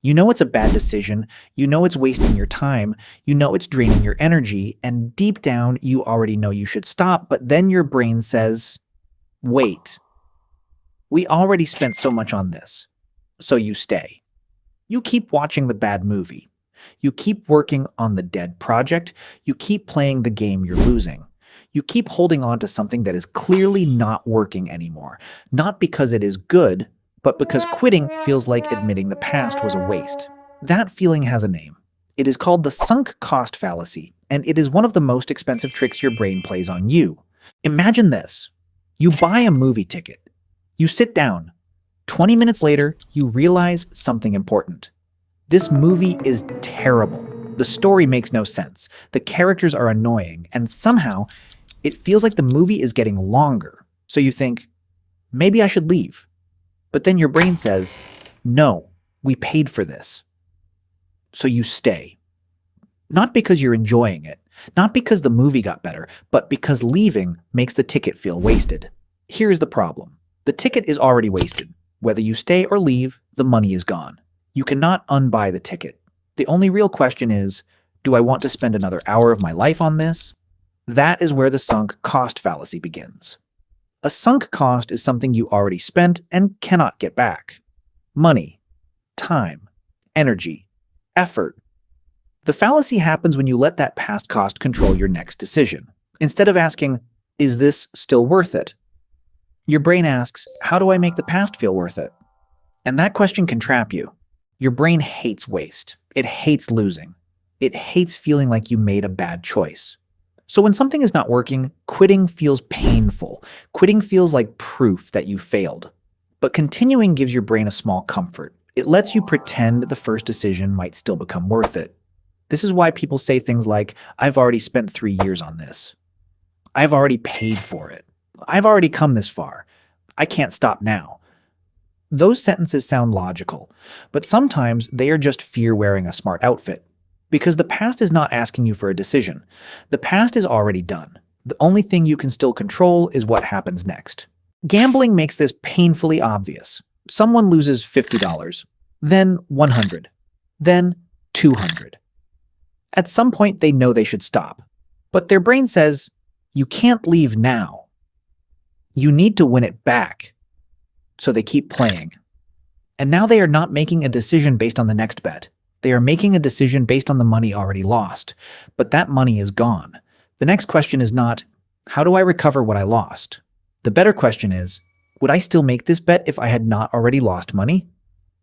You know it's a bad decision, you know it's wasting your time, you know it's draining your energy, and deep down you already know you should stop, but then your brain says, wait, we already spent so much on this. So you stay. You keep watching the bad movie. You keep working on the dead project. You keep playing the game you're losing. You keep holding on to something that is clearly not working anymore, not because it is good, but because quitting feels like admitting the past was a waste. That feeling has a name. It is called the sunk cost fallacy, and it is one of the most expensive tricks your brain plays on you. Imagine this. You buy a movie ticket. You sit down. 20 minutes later, you realize something important. This movie is terrible. The story makes no sense. The characters are annoying, and somehow, it feels like the movie is getting longer. So you think, maybe I should leave. But then your brain says, no, we paid for this. So you stay. Not because you're enjoying it, not because the movie got better, but because leaving makes the ticket feel wasted. Here's the problem. The ticket is already wasted. Whether you stay or leave, the money is gone. You cannot unbuy the ticket. The only real question is, do I want to spend another hour of my life on this? That is where the sunk cost fallacy begins. A sunk cost is something you already spent and cannot get back. Money, time, energy, effort. The fallacy happens when you let that past cost control your next decision. Instead of asking, is this still worth it? Your brain asks, how do I make the past feel worth it? And that question can trap you. Your brain hates waste. It hates losing. It hates feeling like you made a bad choice. So when something is not working, quitting feels painful. Quitting feels like proof that you failed. But continuing gives your brain a small comfort. It lets you pretend the first decision might still become worth it. This is why people say things like, I've already spent 3 years on this. I've already paid for it. I've already come this far. I can't stop now. Those sentences sound logical, but sometimes they are just fear wearing a smart outfit. Because the past is not asking you for a decision. The past is already done. The only thing you can still control is what happens next. Gambling makes this painfully obvious. Someone loses $50, then $100, then $200. At some point, they know they should stop. But their brain says, you can't leave now. You need to win it back. So they keep playing. And now they are not making a decision based on the next bet. They are making a decision based on the money already lost. But that money is gone. The next question is not, how do I recover what I lost? The better question is, would I still make this bet if I had not already lost money?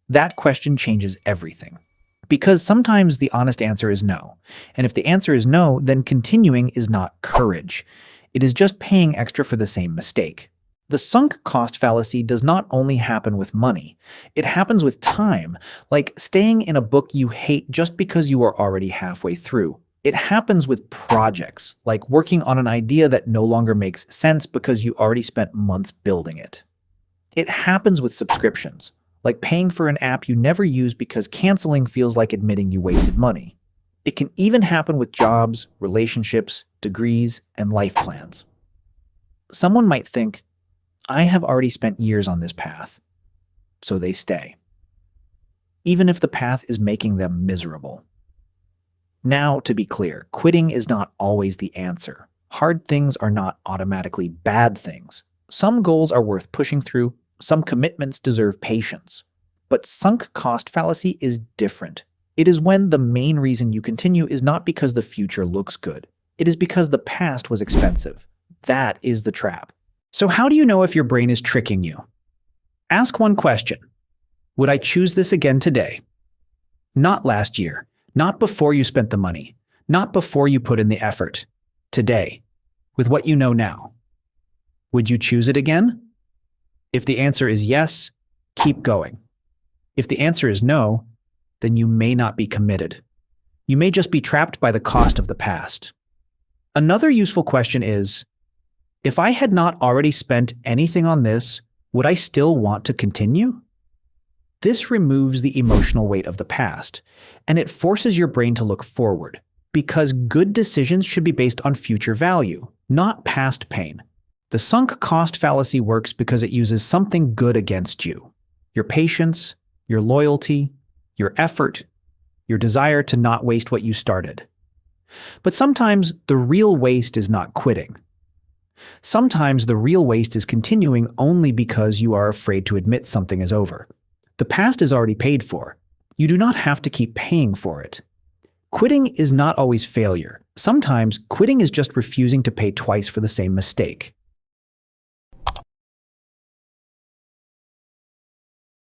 That question changes everything. Because sometimes the honest answer is no. And if the answer is no, then continuing is not courage. It is just paying extra for the same mistake. The sunk cost fallacy does not only happen with money. It happens with time, like staying in a book you hate just because you are already halfway through. It happens with projects, like working on an idea that no longer makes sense because you already spent months building it. It happens with subscriptions, like paying for an app you never use because canceling feels like admitting you wasted money. It can even happen with jobs, relationships, degrees, and life plans. Someone might think, I have already spent years on this path, so they stay. Even if the path is making them miserable. Now, to be clear, quitting is not always the answer. Hard things are not automatically bad things. Some goals are worth pushing through, some commitments deserve patience. But sunk cost fallacy is different. It is when the main reason you continue is not because the future looks good. It is because the past was expensive. That is the trap. So how do you know if your brain is tricking you? Ask one question. Would I choose this again today? Not last year. Not before you spent the money. Not before you put in the effort. Today. With what you know now. Would you choose it again? If the answer is yes, keep going. If the answer is no, then you may not be committed. You may just be trapped by the cost of the past. Another useful question is, if I had not already spent anything on this, would I still want to continue? This removes the emotional weight of the past, and it forces your brain to look forward, because good decisions should be based on future value, not past pain. The sunk cost fallacy works because it uses something good against you. Your patience, your loyalty, your effort, your desire to not waste what you started. But sometimes the real waste is not quitting. Sometimes the real waste is continuing only because you are afraid to admit something is over. The past is already paid for. You do not have to keep paying for it. Quitting is not always failure. Sometimes quitting is just refusing to pay twice for the same mistake.